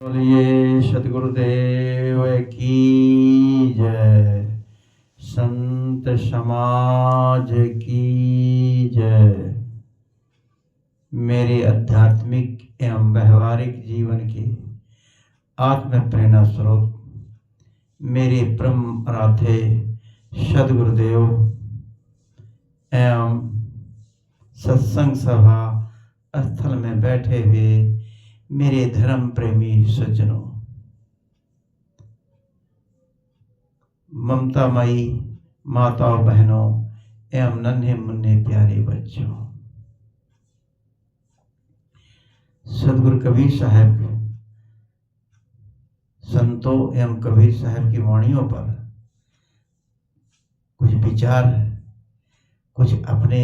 बोलिए सदगुरुदेव की जय, संत समाज की जय। मेरे आध्यात्मिक एवं व्यवहारिक जीवन के आत्म प्रेरणा स्रोत मेरे परम आराध्य सदगुरुदेव एवं सत्संग सभा स्थल में बैठे हुए मेरे धर्म प्रेमी सज्जनों, ममतामयी माताओं बहनों एवं नन्हे मुन्ने प्यारे बच्चों, सदगुरु कबीर साहब संतों एवं कबीर साहब की वाणियों पर कुछ विचार, कुछ अपने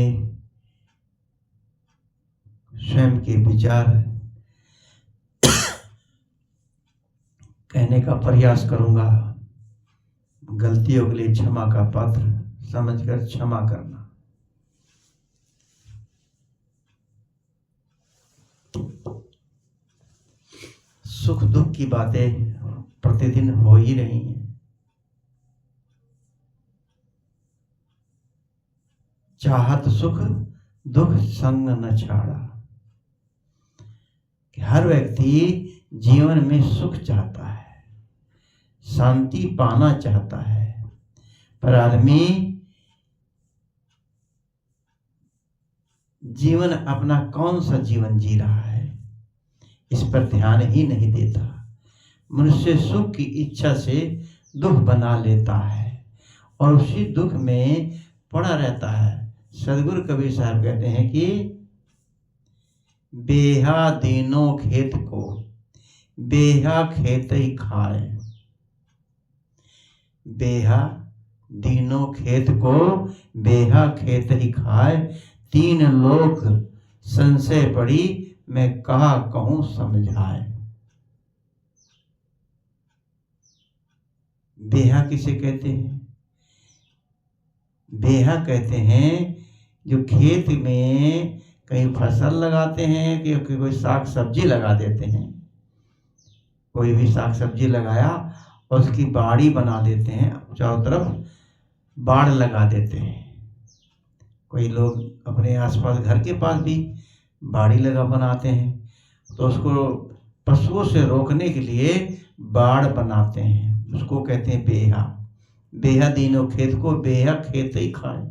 स्वयं के विचार कहने का प्रयास करूंगा। गलतियों के लिए क्षमा का पात्र समझकर क्षमा करना। सुख दुख की बातें प्रतिदिन हो ही रही हैं। चाहत सुख दुख संग न छाड़ा। कि हर व्यक्ति जीवन में सुख चाहता है, शांति पाना चाहता है, पर आदमी जीवन अपना कौन सा जीवन जी रहा है इस पर ध्यान ही नहीं देता। मनुष्य सुख की इच्छा से दुख बना लेता है और उसी दुख में पड़ा रहता है। सदगुरु कबीर साहब कहते हैं कि बेहा दीनो खेत को बेहा खेत ही खाए। बेहा दीनो खेत को बेहा खेत ही खाए। तीन लोक संशय पड़ी, मैं कहा कहूं समझाए। बेहा किसे कहते हैं? बेहा कहते हैं जो खेत में कहीं फसल लगाते हैं कि कोई साग सब्जी लगा देते हैं। कोई भी साग सब्जी लगाया और उसकी बाड़ी बना देते हैं, चारों तरफ बाड़ लगा देते हैं। कोई लोग अपने आसपास घर के पास भी बाड़ी लगा बनाते हैं, तो उसको पशुओं से रोकने के लिए बाड़ बनाते हैं। उसको कहते हैं बेहा। बेहा दीनों खेत को बेहा खेत ही खाए।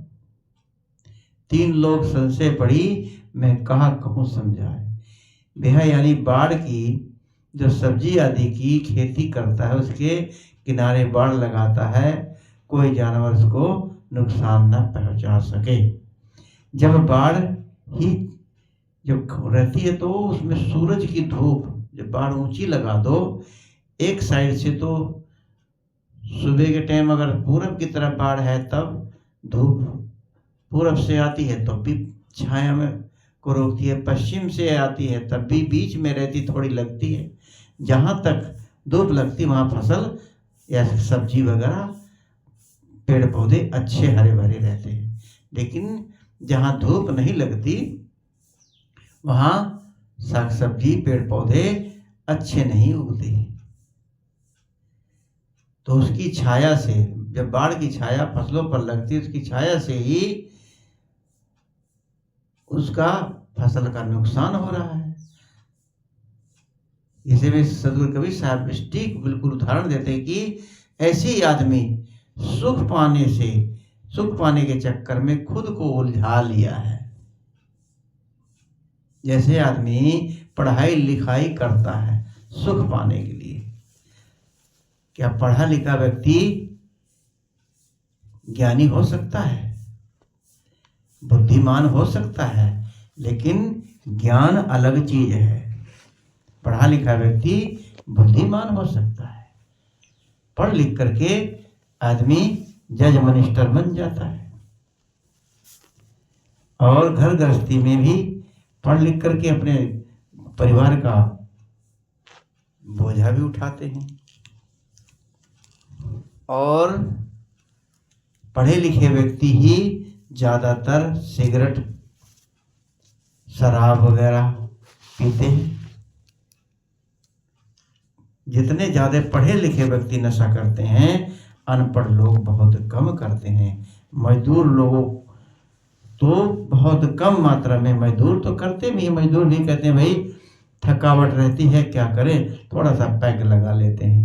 तीन लोग संशय पड़ी, मैं कहा कहूं समझाए। बेहा यानी बाढ़ की जो सब्जी आदि की खेती करता है, उसके किनारे बाड़ लगाता है, कोई जानवर उसको नुकसान न पहुंचा सके। जब बाढ़ ही जब रहती है तो उसमें सूरज की धूप, जब बाढ़ ऊंची लगा दो एक साइड से, तो सुबह के टाइम अगर पूरब की तरफ बाढ़ है तब धूप पूरब से आती है तो भी छाया में को रोकती है, पश्चिम से आती है तब भी बीच में रहती, थोड़ी लगती है। जहाँ तक धूप लगती वहाँ फसल या सब्जी वगैरह पेड़ पौधे अच्छे हरे भरे रहते हैं। लेकिन जहाँ धूप नहीं लगती वहाँ साग सब्जी पेड़ पौधे अच्छे नहीं उगते। तो उसकी छाया से, जब बाढ़ की छाया फसलों पर लगती है, उसकी छाया से ही उसका फसल का नुकसान हो रहा है। इसे में सदगुरु कबीर साहब स्टिक बिल्कुल उदाहरण देते हैं कि ऐसे ही आदमी सुख पाने के चक्कर में खुद को उलझा लिया है। जैसे आदमी पढ़ाई लिखाई करता है सुख पाने के लिए, क्या पढ़ा लिखा व्यक्ति ज्ञानी हो सकता है, बुद्धिमान हो सकता है, लेकिन ज्ञान अलग चीज है। पढ़ा लिखा व्यक्ति बुद्धिमान हो सकता है, पढ़ लिख करके आदमी जज मिनिस्टर बन जाता है, और घर गृहस्थी में भी पढ़ लिख करके अपने परिवार का बोझा भी उठाते हैं। और पढ़े लिखे व्यक्ति ही ज़्यादातर सिगरेट शराब वगैरह पीते हैं। जितने ज़्यादा पढ़े लिखे व्यक्ति नशा करते हैं, अनपढ़ लोग बहुत कम करते हैं। मजदूर लोगों तो बहुत कम मात्रा में, मजदूर तो करते भी, मजदूर भी कहते हैं भाई थकावट रहती है क्या करें, थोड़ा सा पैग लगा लेते हैं।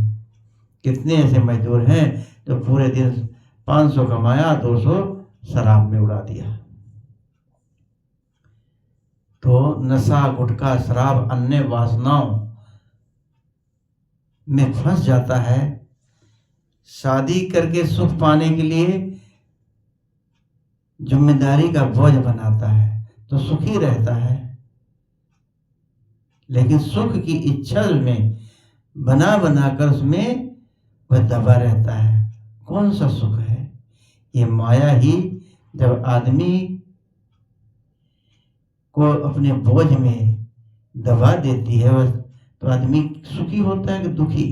कितने ऐसे मजदूर हैं जो पूरे दिन 500 कमाया, 200 शराब में उड़ा दिया। तो नशा, गुटखा, शराब, अन्य वासनाओं में फंस जाता है। शादी करके सुख पाने के लिए जिम्मेदारी का बोझ बनाता है तो सुखी रहता है, लेकिन सुख की इच्छा में बना बनाकर उसमें वह दबा रहता है। कौन सा सुख है? ये माया ही जब आदमी को अपने बोझ में दबा देती है तो आदमी सुखी होता है कि दुखी?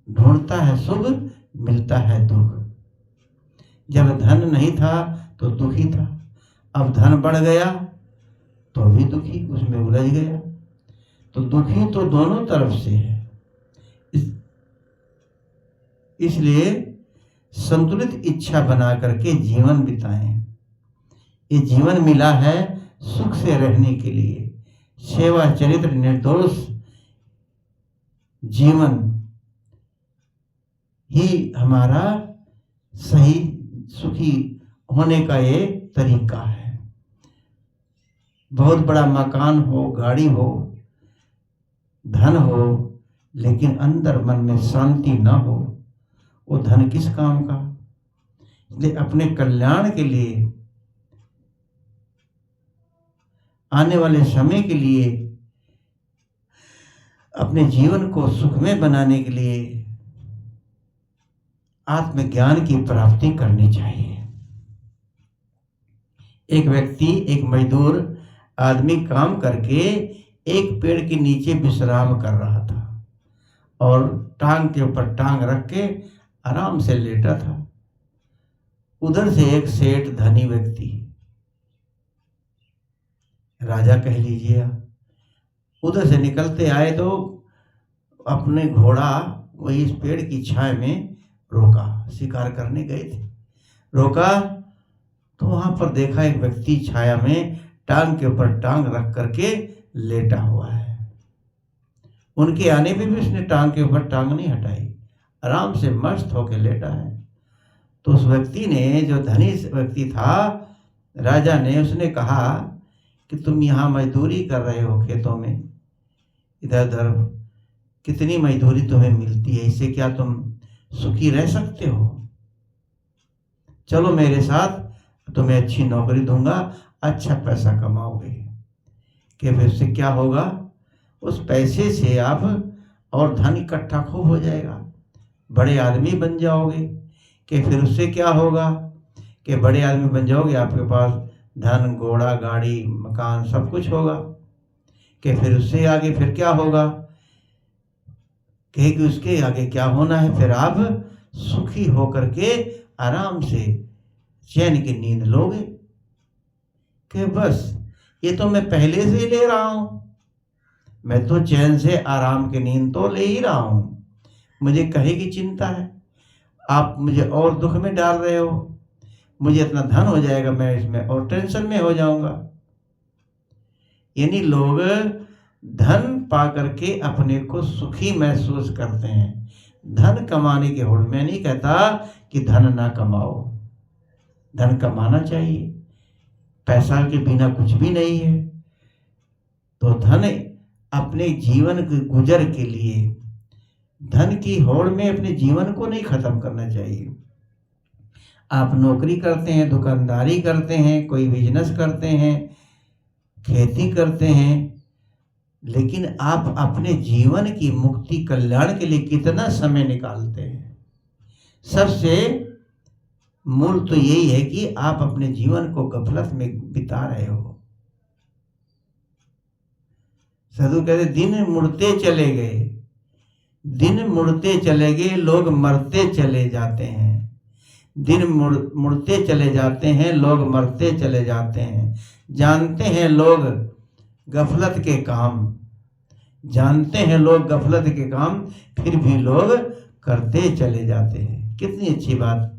ढूंढता है सुख, मिलता है दुख। जब धन नहीं था तो दुखी था, अब धन बढ़ गया तो भी दुखी, उसमें उलझ गया। तो दुखी तो दोनों तरफ से है। इसलिए संतुलित इच्छा बना करके जीवन बिताएं। ये जीवन मिला है सुख से रहने के लिए। सेवा चरित्र निर्दोष जीवन ही हमारा सही सुखी होने का ये तरीका है। बहुत बड़ा मकान हो, गाड़ी हो, धन हो, लेकिन अंदर मन में शांति ना हो, वो धन किस काम का? इसलिए अपने कल्याण के लिए, आने वाले समय के लिए, अपने जीवन को सुखमय बनाने के लिए आत्मज्ञान की प्राप्ति करनी चाहिए। एक व्यक्ति, एक मजदूर आदमी काम करके एक पेड़ के नीचे विश्राम कर रहा था और टांग के ऊपर टांग रख के आराम से लेटा था। उधर से एक सेठ, धनी व्यक्ति, राजा कह लीजिए, उधर से निकलते आए तो अपने घोड़ा वही इस पेड़ की छाया में रोका। शिकार करने गए थे, रोका तो वहां पर देखा एक व्यक्ति छाया में टांग के ऊपर टांग रख करके लेटा हुआ है। उनके आने पे भी उसने टांग के ऊपर टांग नहीं हटाई, आराम से मस्त होकर लेटा है। तो उस व्यक्ति ने, जो धनी व्यक्ति था, राजा ने, उसने कहा कि तुम यहाँ मजदूरी कर रहे हो खेतों में, इधर उधर कितनी मजदूरी तुम्हें मिलती है, इससे क्या तुम सुखी रह सकते हो? चलो मेरे साथ, तुम्हें अच्छी नौकरी दूंगा, अच्छा पैसा कमाओगे। कि फिर उससे क्या होगा? उस पैसे से आप और धन इकट्ठा खूब हो जाएगा, बड़े आदमी बन जाओगे। कि फिर उससे क्या होगा? कि बड़े आदमी बन जाओगे, आपके पास धन, घोड़ा, गाड़ी, मकान सब कुछ होगा। कि फिर उससे आगे फिर क्या होगा? कि उसके आगे क्या होना है? फिर आप सुखी होकर के आराम से चैन की नींद लोगे। कि बस ये तो मैं पहले से ही ले रहा हूं, मैं तो चैन से आराम की नींद तो ले ही रहा हूं, मुझे कहे की चिंता है? आप मुझे और दुख में डाल रहे हो, मुझे इतना धन हो जाएगा, मैं इसमें और टेंशन में हो जाऊंगा। यानी लोग धन पा करके अपने को सुखी महसूस करते हैं। धन कमाने के होड़ में नहीं कहता कि धन ना कमाओ, धन कमाना चाहिए, पैसा के बिना कुछ भी नहीं है। तो धन अपने जीवन के गुजर के लिए, धन की होड़ में अपने जीवन को नहीं खत्म करना चाहिए। आप नौकरी करते हैं, दुकानदारी करते हैं, कोई बिजनेस करते हैं, खेती करते हैं, लेकिन आप अपने जीवन की मुक्ति, कल्याण के लिए कितना समय निकालते हैं? सबसे मूल तो यही है कि आप अपने जीवन को गफलत में बिता रहे हो। साधु कहते दिन मुड़ते चले गए, दिन मुड़ते चले गए, लोग मरते चले जाते हैं। दिन मुड़ते चले जाते हैं, लोग मरते चले जाते हैं। जानते हैं लोग गफलत के काम, जानते हैं लोग गफलत के काम, फिर भी लोग करते चले जाते हैं। कितनी अच्छी बात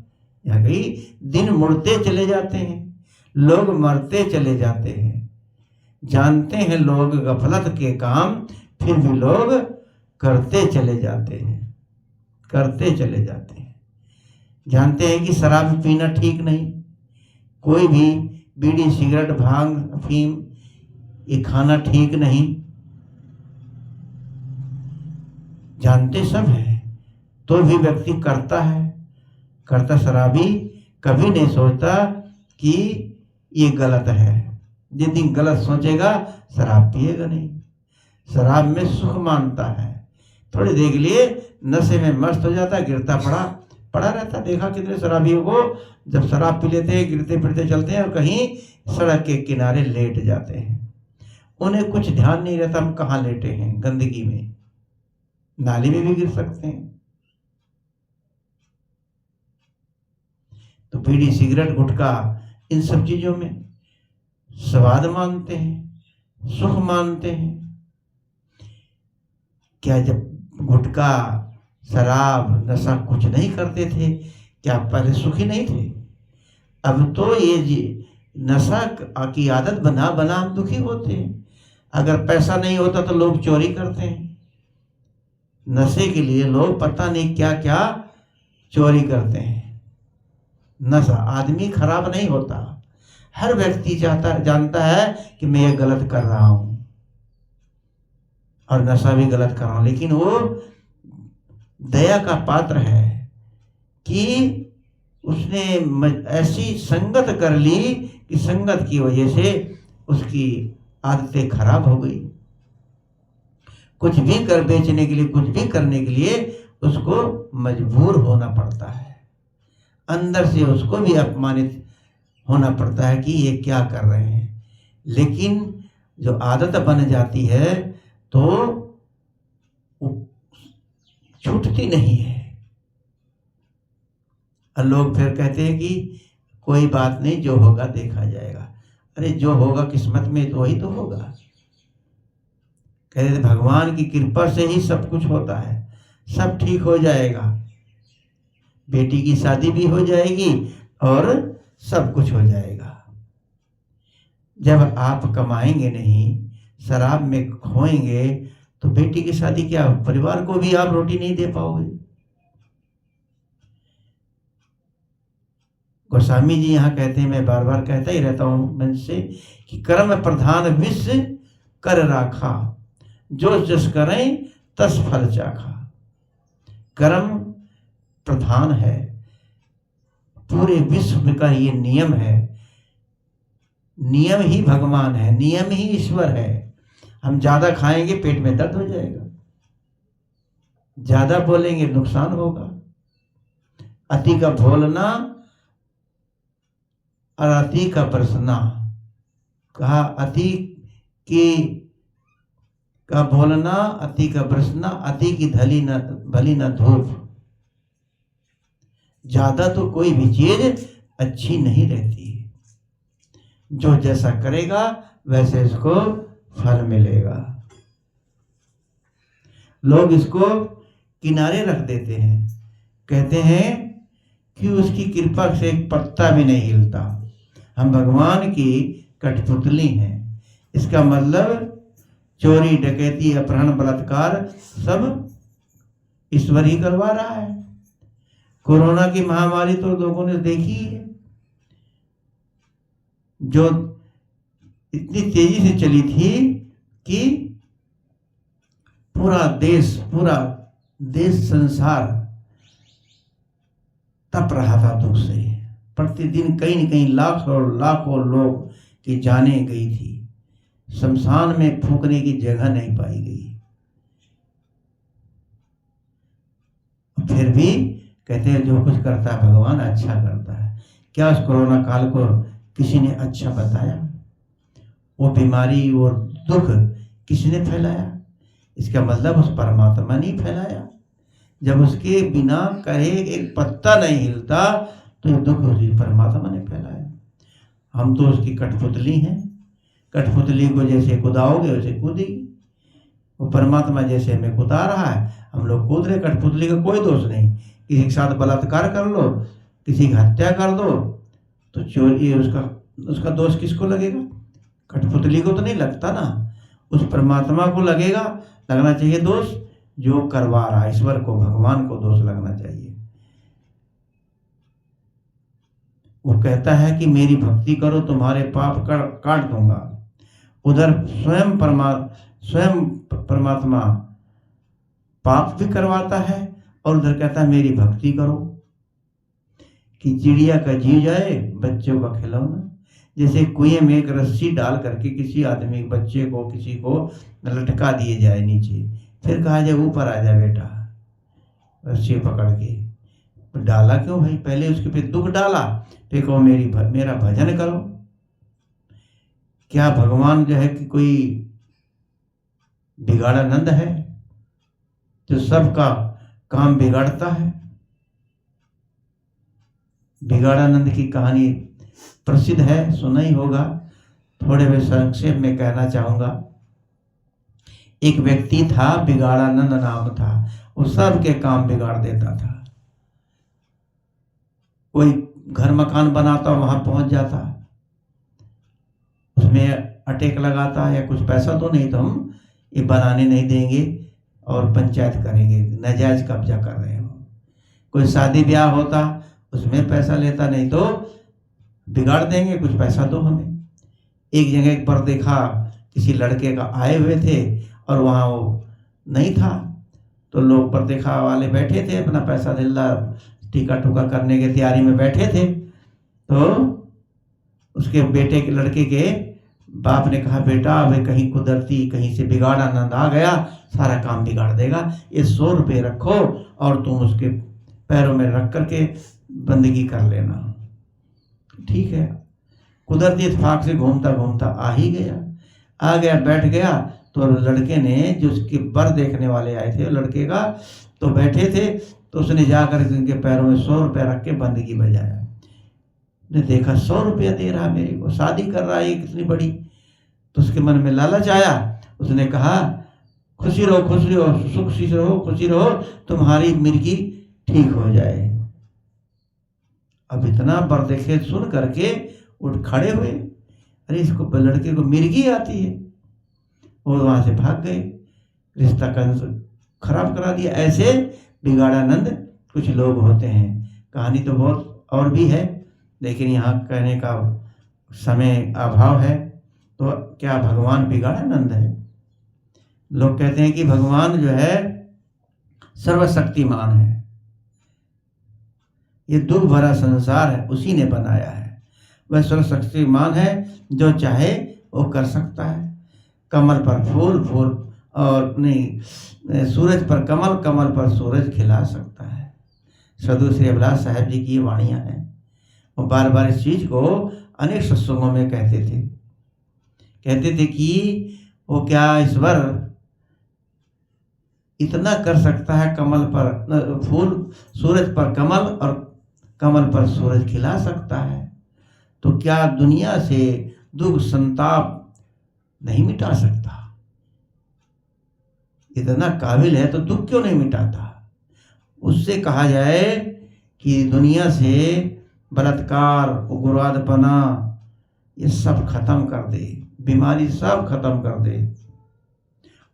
यहाँ कही, दिन मुड़ते चले जाते हैं, लोग मरते चले जाते हैं। जानते हैं लोग गफलत के काम, फिर भी लोग करते चले जाते हैं, करते चले जाते हैं। जानते हैं कि शराब पीना ठीक नहीं, कोई भी बीड़ी सिगरेट भांग अफीम ये खाना ठीक नहीं, जानते सब है, तो भी व्यक्ति करता है। करता शराबी कभी नहीं सोचता कि ये गलत है। जिस दिन गलत सोचेगा शराब पिएगा नहीं। शराब में सुख मानता है, थोड़ी देर के लिए नशे में मस्त हो जाता है, गिरता पड़ा रहता। देखा कितने शराबियों को जब शराब पी लेते हैं गिरते फिरते चलते हैं और कहीं सड़क के किनारे लेट जाते हैं। उन्हें कुछ ध्यान नहीं रहता हम कहाँ लेटे हैं, गंदगी में, नाली में भी गिर सकते हैं। तो बीड़ी सिगरेट गुटखा इन सब चीजों में स्वाद मानते हैं, सुख मानते हैं। क्या जब गुटखा शराब नशा कुछ नहीं करते थे, क्या पहले सुखी नहीं थे? अब तो ये नशा की आदत बना हम दुखी होते हैं। अगर पैसा नहीं होता तो लोग चोरी करते हैं, नशे के लिए लोग पता नहीं क्या क्या चोरी करते हैं। नशा आदमी खराब नहीं होता, हर व्यक्ति जानता है कि मैं ये गलत कर रहा हूं और नशा भी गलत कर रहा हूं, लेकिन वो दया का पात्र है कि उसने ऐसी संगत कर ली कि संगत की वजह से उसकी आदतें खराब हो गई। कुछ भी कर बेचने के लिए, कुछ भी करने के लिए उसको मजबूर होना पड़ता है, अंदर से उसको भी अपमानित होना पड़ता है कि ये क्या कर रहे हैं। लेकिन जो आदत बन जाती है तो छूटती नहीं है। और लोग फिर कहते हैं कि कोई बात नहीं, जो होगा देखा जाएगा। अरे जो होगा किस्मत में तो वही तो होगा। कहते थे भगवान की कृपा से ही सब कुछ होता है, सब ठीक हो जाएगा, बेटी की शादी भी हो जाएगी और सब कुछ हो जाएगा। जब आप कमाएंगे नहीं, शराब में खोएंगे, तो बेटी की शादी क्या, परिवार को भी आप रोटी नहीं दे पाओगे। गोस्वामी जी यहाँ कहते हैं, मैं बार बार कहता ही रहता हूँ मन से, कि कर्म प्रधान विश्व कर राखा, जो जस करें तस फल चाखा। कर्म प्रधान है, पूरे विश्व का ये नियम है, नियम ही भगवान है, नियम ही ईश्वर है। हम ज्यादा खाएंगे पेट में दर्द हो जाएगा, ज्यादा बोलेंगे नुकसान होगा। अति का भोलना और अति का बरसना, कहा अति की का भोलना, अति का बरसना, अति की भली न धूप। ज्यादा तो कोई भी चीज अच्छी नहीं रहती, जो जैसा करेगा वैसे इसको फल मिलेगा। लोग इसको किनारे रख देते हैं, कहते हैं कि उसकी कृपा से एक पत्ता भी नहीं हिलता, हम भगवान की कठपुतली हैं। इसका मतलब चोरी डकैती अपहरण बलात्कार सब ईश्वर ही करवा रहा है। कोरोना की महामारी तो लोगों ने देखी है, जो इतनी तेजी से चली थी कि पूरा देश संसार तप रहा था दुख से। प्रतिदिन कहीं न कहीं लाखों लोग की जानें गई थी, शमशान में फूकने की जगह नहीं पाई गई। फिर भी कहते हैं जो कुछ करता है भगवान अच्छा करता है। क्या उस कोरोना काल को किसी ने अच्छा बताया? वो बीमारी और दुख किसने फैलाया? इसका मतलब उस परमात्मा ने फैलाया। जब उसके बिना कहे एक पत्ता नहीं हिलता तो ये दुख उसी परमात्मा ने फैलाया। हम तो उसकी कठपुतली हैं, कठपुतली को जैसे कुदाओगे वैसे कूदेगी। वो परमात्मा जैसे हमें कूदा रहा है, हम लोग कूद रहे। कठपुतली का कोई दोष नहीं। किसी के साथ बलात्कार कर लो, किसी की हत्या कर दो, तो चोरी उसका दोष किसको लगेगा? कठपुतली को तो नहीं लगता ना, उस परमात्मा को लगेगा। लगना चाहिए दोष जो करवा रहा है, ईश्वर को, भगवान को दोष लगना चाहिए। वो कहता है कि मेरी भक्ति करो, तुम्हारे पाप काट दूंगा। उधर स्वयं परमात्मा पाप भी करवाता है, और उधर कहता है मेरी भक्ति करो। कि चिड़िया का जी जाए बच्चों का खिलौना। जैसे कुएं में एक रस्सी डाल करके किसी आदमी बच्चे को, किसी को लटका दिए जाए नीचे, फिर कहा जाए ऊपर आ जा बेटा, रस्सी पकड़ के। डाला क्यों भाई? पहले उसके पे दुख डाला, फिर कहो मेरा भजन करो। क्या भगवान जो है कि कोई बिगाड़ानंद है जो सबका काम बिगाड़ता है? बिगाड़ानंद की कहानी प्रसिद्ध है, सुना ही होगा। थोड़े में संक्षेप में कहना चाहूंगा। एक व्यक्ति था, बिगाड़ानंद नाम था। वो सबके काम बिगाड़ देता था। कोई घर मकान बनाता, वहां पहुंच जाता, उसमें अटैक लगाता, या कुछ पैसा तो नहीं तो हम ये बनाने नहीं देंगे और पंचायत करेंगे, नाजायज कब्जा कर रहे हो। कोई शादी ब्याह होता, उसमें पैसा लेता, नहीं तो बिगाड़ देंगे, कुछ पैसा दो हमें। एक जगह पर देखा, किसी लड़के का आए हुए थे और वहाँ वो नहीं था, तो लोग पर देखा वाले बैठे थे, अपना पैसा दिल्ला टीका टूका करने की तैयारी में बैठे थे। तो उसके बेटे के लड़के के बाप ने कहा, बेटा अब कहीं कुदरती कहीं से बिगाड़ानंद आ गया, सारा काम बिगाड़ देगा, ये 100 रुपये रखो और तुम उसके पैरों में रख करके बंदगी कर लेना। ठीक है। कुदरती इत्तेफाक से घूमता घूमता आ गया, बैठ गया। तो लड़के ने, जो उसके बर देखने वाले आए थे लड़के का, तो बैठे थे, तो उसने जाकर उनके पैरों में 100 रुपये रख के बंदगी बजाया। ने देखा 100 रुपया दे रहा मेरे को, शादी कर रहा है कितनी बड़ी। तो उसके मन में लालच आया। उसने कहा, खुशी रहो, सुखी रहो, खुशी रहो, तुम्हारी मिर्गी ठीक हो जाए। अब इतना बर देखे सुन करके उठ खड़े हुए, अरे इसको लड़के को मिर्गी आती है। वो वहां से भाग गए, रिश्ता खराब करा दिया। ऐसे बिगाड़ानंद कुछ लोग होते हैं। कहानी तो बहुत और भी है, लेकिन यहाँ कहने का समय अभाव है। तो क्या भगवान बिगाड़ानंद है? लोग कहते हैं कि भगवान जो है सर्वशक्तिमान है, ये दुख भरा संसार है उसी ने बनाया है। वह सर्वशक्तिमान है, जो चाहे वो कर सकता है। कमल पर फूल, फूल और नहीं, सूरज पर कमल, कमल पर सूरज खिला सकता है। साधु श्री अभिलाष साहब जी की ये वाणियाँ हैं। वो बार बार इस चीज को अनेक सत्संगों में कहते थे कि वो क्या ईश्वर इतना कर सकता है, कमल पर फूल, सूरज पर कमल और कमल पर सूरज खिला सकता है, तो क्या दुनिया से दुख संताप नहीं मिटा सकता? इतना काबिल है तो दुख क्यों नहीं मिटाता? उससे कहा जाए कि दुनिया से बलात्कार, उग्रवादपना, ये सब खत्म कर दे, बीमारी सब खत्म कर दे,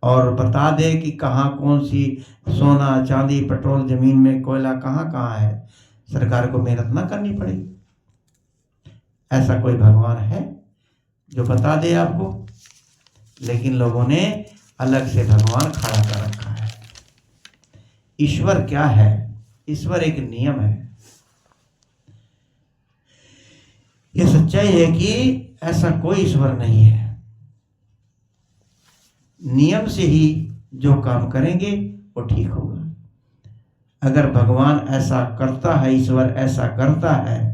और बता दे कि कहाँ कौन सी सोना चांदी पेट्रोल जमीन में कोयला कहाँ कहाँ है, सरकार को मेहनत ना करनी पड़ेगी। ऐसा कोई भगवान है जो बता दे आपको? लेकिन लोगों ने अलग से भगवान खड़ा कर रखा है। ईश्वर क्या है? ईश्वर एक नियम है। ये सच्चाई है कि ऐसा कोई ईश्वर नहीं है। नियम से ही जो काम करेंगे वो ठीक होगा। अगर भगवान ऐसा करता है, ईश्वर ऐसा करता है,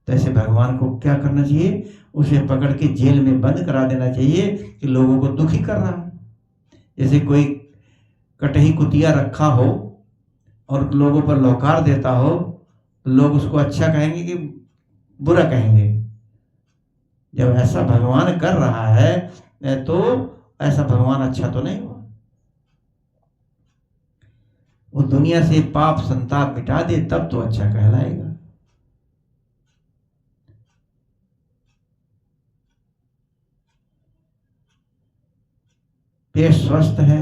तो ऐसे भगवान को क्या करना चाहिए? उसे पकड़ के जेल में बंद करा देना चाहिए कि लोगों को दुखी कर रहा है। जैसे कोई कटही कुतिया रखा हो और लोगों पर लौकार देता हो, तो लोग उसको अच्छा कहेंगे कि बुरा कहेंगे? जब ऐसा भगवान कर रहा है तो ऐसा भगवान अच्छा तो नहीं हुआ। वो दुनिया से पाप संताप मिटा दे तब तो अच्छा कहलाएगा। पेट स्वस्थ है,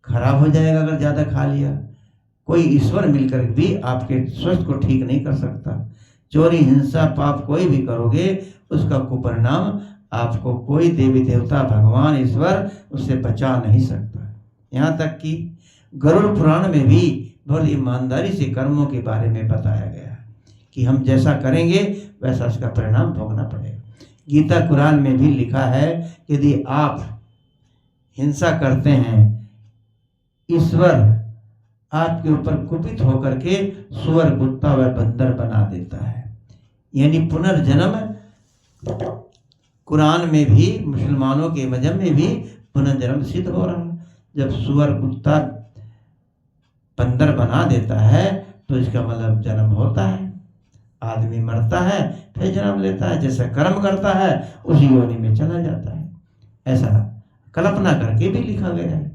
खराब हो जाएगा अगर ज्यादा खा लिया। कोई ईश्वर मिलकर भी आपके स्वास्थ्य को ठीक नहीं कर सकता। चोरी हिंसा पाप कोई भी करोगे उसका कुपरिणाम आपको कोई देवी देवता भगवान ईश्वर उससे बचा नहीं सकता। यहाँ तक कि गरुड़ पुराण में भी बहुत ईमानदारी से कर्मों के बारे में बताया गया है कि हम जैसा करेंगे वैसा उसका परिणाम भोगना पड़ेगा। गीता कुरान में भी लिखा है यदि आप हिंसा करते हैं, ईश्वर आपके ऊपर कुपित होकर के सुअर कुत्ता व बंदर बना देता है। यानी पुनर्जन्म कुरान में भी मुसलमानों के मजहब में भी पुनर्जन्म सिद्ध हो रहा है। जब सुअर कुत्ता बंदर बना देता है तो इसका मतलब जन्म होता है, आदमी मरता है फिर जन्म लेता है, जैसा कर्म करता है उसी योनि में चला जाता है। ऐसा कल्पना करके भी लिखा गया है।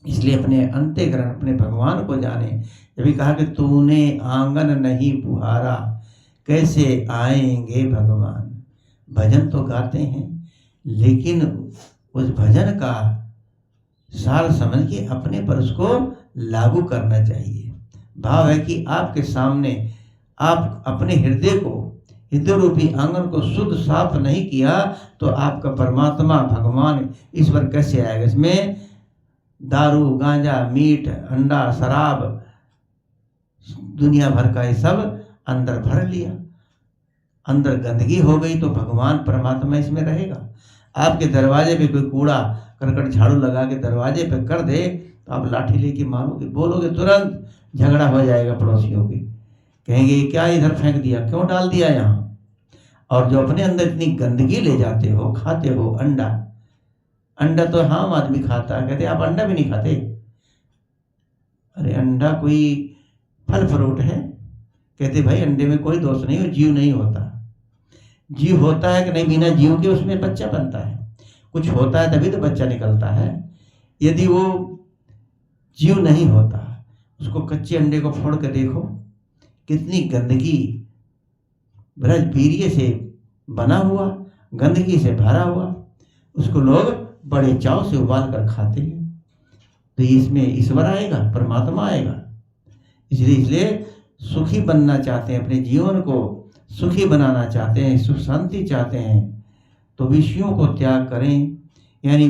इसलिए अपने अंतःकरण अपने भगवान को जाने। जब कहा कि तूने आंगन नहीं पुहारा कैसे आएंगे भगवान। भजन तो गाते हैं लेकिन उस भजन का सार समझ के अपने पर उसको लागू करना चाहिए। भाव है कि आपके सामने आप अपने हृदय रूपी आंगन को शुद्ध साफ नहीं किया तो आपका परमात्मा भगवान ईश्वर कैसे आएगा। इसमें दारू गांजा मीट अंडा शराब दुनिया भर का ये सब अंदर भर लिया, अंदर गंदगी हो गई तो भगवान परमात्मा इसमें रहेगा। आपके दरवाजे पे कोई कूड़ा करकट झाड़ू लगा के दरवाजे पे कर दे तो आप लाठी लेके मारोगे, बोलोगे, तुरंत झगड़ा हो जाएगा पड़ोसियों की। कहेंगे क्या इधर फेंक दिया, क्यों डाल दिया यहाँ। और जो अपने अंदर इतनी गंदगी ले जाते हो, खाते हो अंडा तो आम आदमी खाता है, कहते आप अंडा भी नहीं खाते। अरे अंडा कोई फल फ्रूट है, कहते भाई अंडे में कोई दोष नहीं हो, जीव नहीं होता। जीव होता है कि नहीं, बिना जीव के उसमें बच्चा बनता है। कुछ होता है तभी तो बच्चा निकलता है। यदि वो जीव नहीं होता, उसको कच्चे अंडे को फोड़ के देखो कितनी गंदगी, ब्रज वीर्य से बना हुआ, गंदगी से भरा हुआ, उसको लोग बड़े चाव से उबाल कर खाते हैं। तो इसमें ईश्वर आएगा, परमात्मा आएगा। इसलिए सुखी बनना चाहते हैं, अपने जीवन को सुखी बनाना चाहते हैं, सुख शांति चाहते हैं तो विषयों को त्याग करें। यानी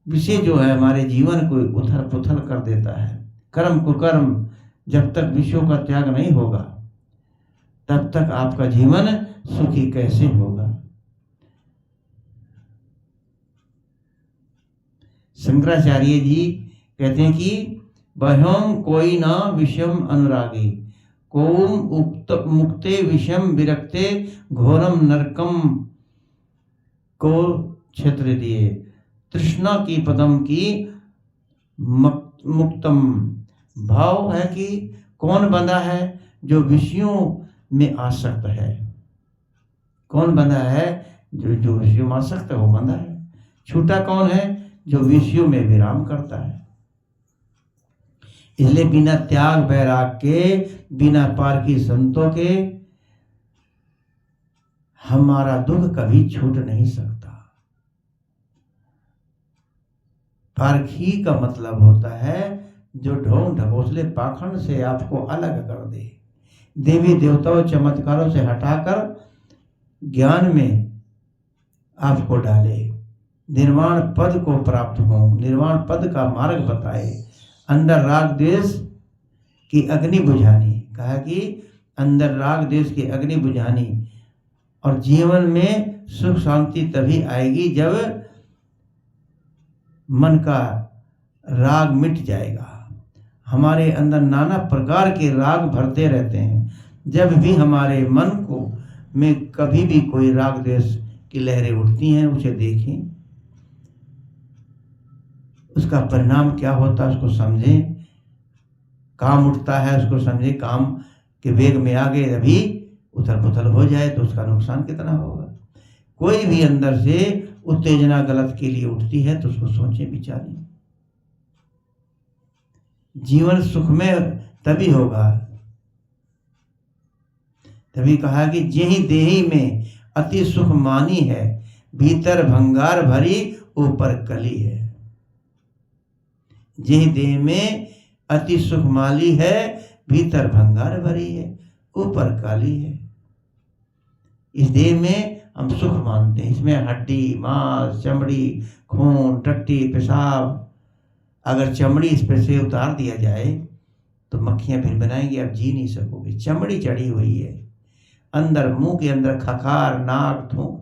विषय जो है हमारे जीवन को उथल पुथल कर देता है। कर्म कुकर्म, जब तक विषयों का त्याग नहीं होगा तब तक आपका जीवन सुखी कैसे होगा। शंकराचार्य जी कहते हैं कि बह्यों कोई ना विषम अनुरागी कोम उक्त मुक्ते विषम विरक्ते घोरम नरकम को क्षेत्र दिए तृष्णा की पदम की मुक्तम। भाव है कि कौन बंधा है जो विषयों में आसक्त है। कौन बंधा है जो विषयों में आसक्त है, वो बंधा है। छूटा कौन है जो विषयों में विराम करता है। इसलिए बिना त्याग वैराग के, बिना पारखी संतों के हमारा दुख कभी छूट नहीं सकता। पारखी का मतलब होता है जो ढोंग ढकोसले पाखंड से आपको अलग कर दे, देवी देवताओं चमत्कारों से हटाकर ज्ञान में आपको डाले, निर्वाण पद को प्राप्त हो, निर्वाण पद का मार्ग बताए, अंदर राग द्वेष की अग्नि बुझानी। कहा कि अंदर राग द्वेष की अग्नि बुझानी। और जीवन में सुख शांति तभी आएगी जब मन का राग मिट जाएगा। हमारे अंदर नाना प्रकार के राग भरते रहते हैं। जब भी हमारे मन को में कभी भी कोई राग द्वेष की लहरें उठती हैं, उसे देखें, उसका परिणाम क्या होता है उसको समझें। काम उठता है उसको समझें, काम के वेग में आगे अभी उथल पुथल हो जाए तो उसका नुकसान कितना होगा। कोई भी अंदर से उत्तेजना गलत के लिए उठती है तो उसको सोचें विचारें। जीवन सुखमय तभी होगा, तभी कहा कि जेहि देहि में अति सुख मानी है, भीतर भंगार भरी ऊपर कली है। जेहि देह में अति सुख माली है, भीतर भंगार भरी है, ऊपर काली है। इस देह में हम सुख मानते हैं, इसमें हड्डी, मांस, चमड़ी, खून, टट्टी, पेशाब। अगर चमड़ी इस पे से उतार दिया जाए तो मक्खियां फिर बनाएंगी, आप जी नहीं सकोगे। चमड़ी चढ़ी हुई है, अंदर मुंह के अंदर खखार, नाक, थूक।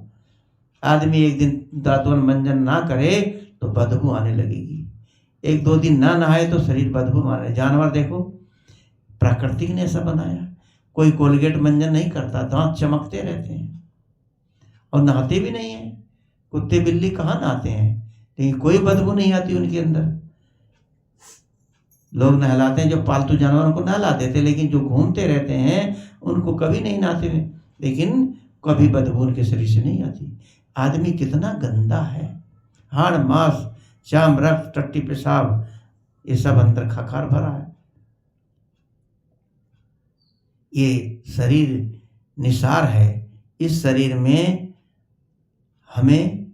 आदमी एक दिन दातुन मंजन ना करे तो बदबू आने लगेगी, 1-2 दिन ना नहाए तो शरीर बदबू मारे। जानवर देखो, प्राकृतिक ने ऐसा बनाया, कोई कोलगेट मंजन नहीं करता, दांत चमकते रहते हैं और नहाते भी नहीं है। कुत्ते बिल्ली कहाँ नहाते हैं, लेकिन कोई बदबू नहीं आती उनके अंदर। लोग नहलाते हैं जो पालतू जानवरों को नहला देते, लेकिन जो घूमते रहते हैं उनको कभी नहीं नहाते हुए, लेकिन कभी बदबू उनके शरीर से नहीं आती। आदमी कितना गंदा है, हाड़, मांस, चाम, रक्त, टट्टी, पेशाब, ये सब अंदर खखार भरा है। ये शरीर निसार है, इस शरीर में हमें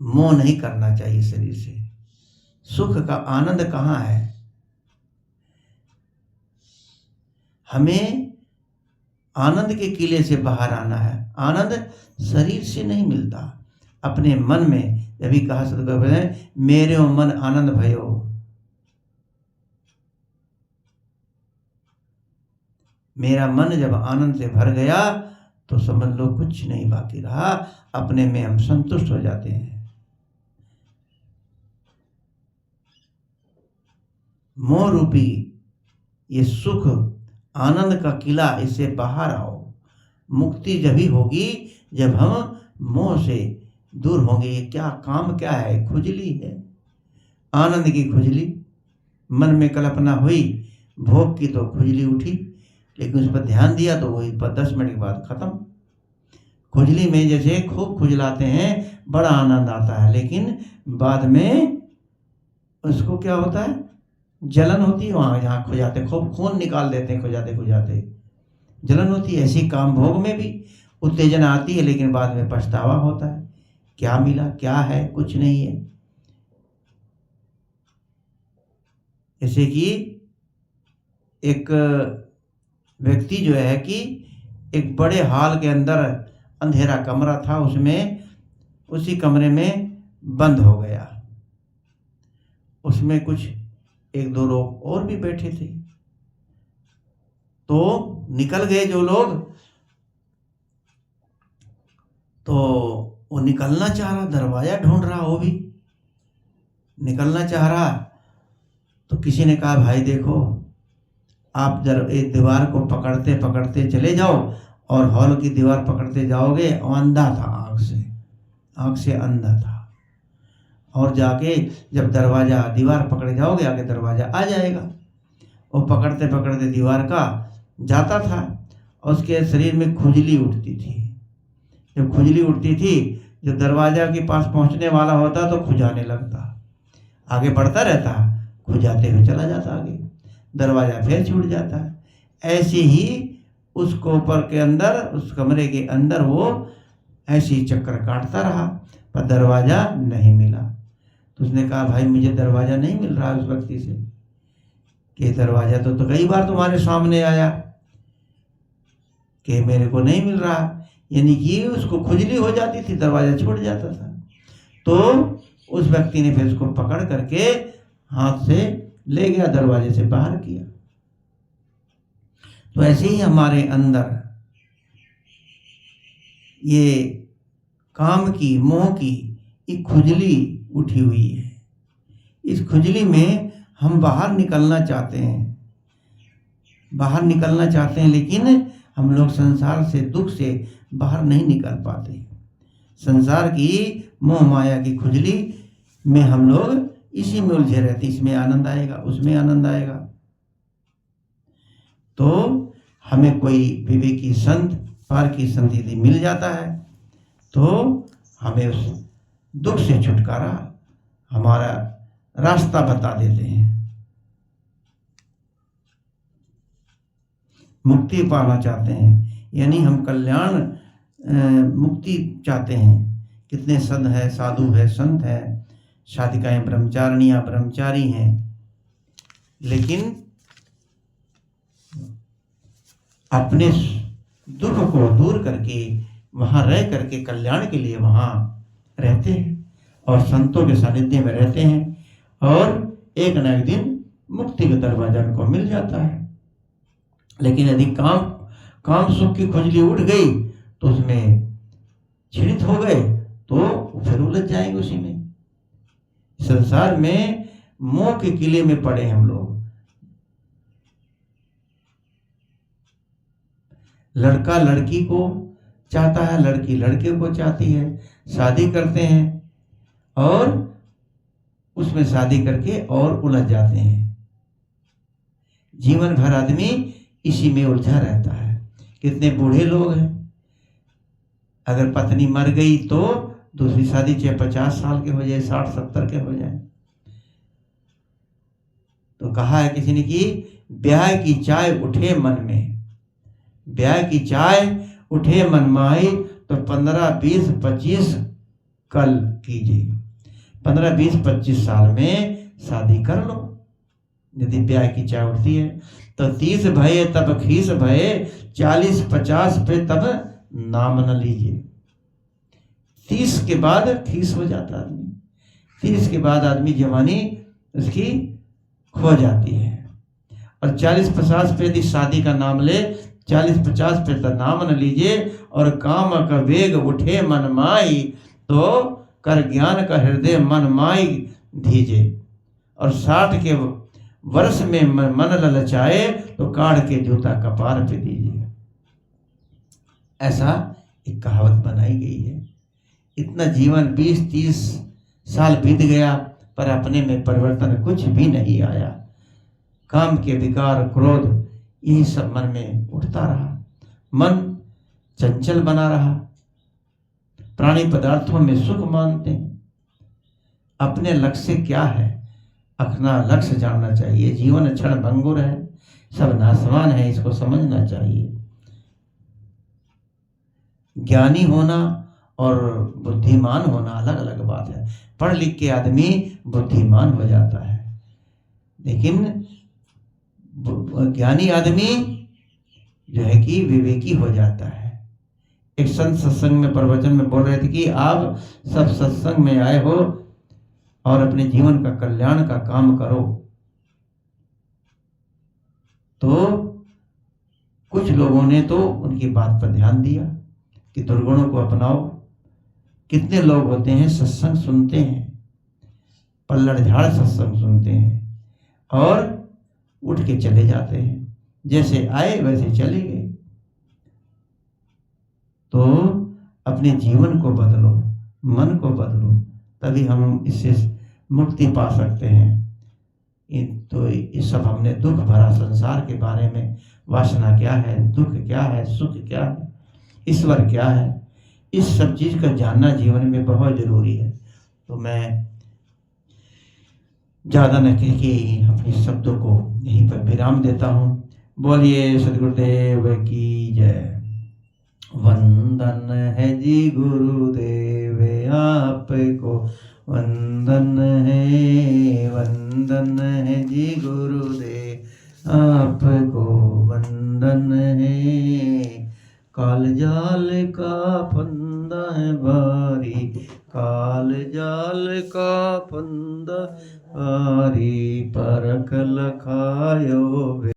मोह नहीं करना चाहिए शरीर से। सुख का आनंद कहाँ है? हमें आनंद के किले से बाहर आना है। आनंद शरीर से नहीं मिलता, अपने मन में। जब कहा सदगुरु ने, मेरे मन आनंद भयो। मेरा मन जब आनंद से भर गया तो समझ लो कुछ नहीं बाकी रहा, अपने में हम संतुष्ट हो जाते हैं। मोह रूपी ये सुख आनंद का किला, इससे बाहर आओ। मुक्ति जब ही होगी जब हम मोह से दूर होंगे। ये क्या काम क्या है? खुजली है, आनंद की खुजली। मन में कल्पना हुई भोग की तो खुजली उठी, लेकिन उस पर ध्यान दिया तो वही 10 मिनट के बाद खत्म। खुजली में जैसे खूब खुजलाते हैं, बड़ा आनंद आता है, लेकिन बाद में उसको क्या होता है, जलन होती है। वहाँ जहाँ खुजाते खूब खून निकाल देते हैं, खुजाते खुजाते जलन होती है। ऐसी काम भोग में भी उत्तेजना आती है, लेकिन बाद में पछतावा होता है, क्या मिला, क्या है, कुछ नहीं है। जैसे कि एक व्यक्ति जो है कि एक बड़े हॉल के अंदर अंधेरा कमरा था, उसमें उसी कमरे में बंद हो गया। उसमें कुछ 1-2 लोग और भी बैठे थे, तो निकल गए जो लोग, तो वो निकलना चाह रहा, दरवाजा ढूंढ रहा, वो भी निकलना चाह रहा। तो किसी ने कहा, भाई देखो, आप एक दीवार को पकड़ते पकड़ते चले जाओ, और हॉल की दीवार पकड़ते जाओगे। और अंधा था, आँख से अंधा था, और जाके जब दरवाजा दीवार पकड़े जाओगे, आगे दरवाजा आ जाएगा। वो पकड़ते पकड़ते दीवार का जाता था, और उसके शरीर में खुजली उठती थी। जब खुजली उठती थी, जब दरवाजा के पास पहुंचने वाला होता तो खुजाने लगता, आगे बढ़ता रहता, खुजाते हुए चला जाता आगे, दरवाजा फिर छूट जाता। ऐसे ही उस कोपर के अंदर, उस कमरे के अंदर वो ऐसे ही चक्कर काटता रहा, पर दरवाजा नहीं मिला। तो उसने कहा, भाई मुझे दरवाजा नहीं मिल रहा उस व्यक्ति से, कि दरवाजा तो कई बार तुम्हारे सामने आया, कि मेरे को नहीं मिल रहा। यानी कि उसको खुजली हो जाती थी, दरवाजा छूट जाता था। तो उस व्यक्ति ने फिर उसको पकड़ करके हाथ से ले गया, दरवाजे से बाहर किया। तो ऐसे ही हमारे अंदर ये काम की, मोह की एक खुजली उठी हुई है। इस खुजली में हम बाहर निकलना चाहते हैं, लेकिन हम लोग संसार से, दुख से बाहर नहीं निकल पाते। संसार की मोह माया की खुजली में हम लोग इसी में उलझे रहते, इसमें आनंद आएगा, उसमें आनंद आएगा। तो हमें कोई विवेकी संत पार की संधि यदि मिल जाता है तो हमें उस दुख से छुटकारा हमारा रास्ता बता देते हैं। मुक्ति पाना चाहते हैं, यानी हम कल्याण मुक्ति चाहते हैं। कितने संत है, साधु है, संत है, साधिकाएं ब्रह्मचारिणियां ब्रह्मचारी हैं, लेकिन अपने दुख को दूर करके वहां रह करके कल्याण के लिए वहां रहते हैं और संतों के सानिध्य में रहते हैं और एक न एक दिन मुक्ति का दरवाजा उनको मिल जाता है। लेकिन यदि काम सुख की खुजली उठ गई तो उसमें छिड़ित हो गए तो फिर उलझ जाएंगे उसी में। संसार में मोह के किले में पड़े हम लोग। लड़का लड़की को चाहता है, लड़की लड़के को चाहती है, शादी करते हैं और उसमें शादी करके और उलझ जाते हैं। जीवन भर आदमी इसी में उलझा रहता है। कितने बूढ़े लोग हैं, अगर पत्नी मर गई तो दूसरी शादी चाहे 50 साल के हो जाए, 60-70 के हो जाए। तो कहा है किसी ने कि ब्याह की चाय उठे मन में, ब्याह की चाय उठे मन माई, तो 15, 20, 25 कल कीजिए। 15, 20, 25 साल में शादी कर लो। यदि ब्याह की चाय उठती है तो 30 भये तब खीस भये, 40, 50 पे तब नाम न लीजिए। 30 के बाद खीस हो जाता आदमी, 30 के बाद आदमी जवानी उसकी खो जाती है। और 40-50 पे यदि शादी का नाम ले, 40-50 पे तो नाम न लीजिए। और काम का वेग उठे मन माई, तो कर ज्ञान का हृदय मन माई धीजे। और 60 के वर्ष में मन ललचाए, तो काढ़ के जूता कपार पे दीजिए। ऐसा एक कहावत बनाई गई है। इतना जीवन 20-30 साल बीत गया पर अपने में परिवर्तन कुछ भी नहीं आया। काम के विकार, क्रोध, यही सब मन में उठता रहा। मन चंचल बना रहा। प्राणी पदार्थों में सुख मानते हैं। अपने लक्ष्य क्या है, अपना लक्ष्य जानना चाहिए। जीवन क्षण भंगुर है, सब नाशवान है, इसको समझना चाहिए। ज्ञानी होना और बुद्धिमान होना अलग अलग बात है। पढ़ लिख के आदमी बुद्धिमान हो जाता है, लेकिन ज्ञानी आदमी जो है कि विवेकी हो जाता है। एक संत सत्संग में प्रवचन में बोल रहे थे कि आप सब सत्संग में आए हो और अपने जीवन का कल्याण का काम करो। तो कुछ लोगों ने तो उनकी बात पर ध्यान दिया कि दुर्गुणों को अपनाओ। कितने लोग होते हैं सत्संग सुनते हैं, पल्लड़ झाड़ सत्संग सुनते हैं और उठ के चले जाते हैं, जैसे आए वैसे चले गए। तो अपने जीवन को बदलो, मन को बदलो, तभी हम इससे मुक्ति पा सकते हैं। तो इस सब हमने दुख भरा संसार के बारे में, वासना क्या है, दुख क्या है, सुख क्या है, ईश्वर क्या है, इस सब चीज का जानना जीवन में बहुत जरूरी है। तो मैं ज्यादा न कह के अपने शब्दों को यहीं पर विराम देता हूँ। बोलिए सदगुरुदेव की जय। वंदन है जी गुरुदेव आपको, वंदन है जी गुरुदेव आपको, वंदन है। काल जाल का फंदा है भारी, काल जाल का फंदा भारी, परख लखायो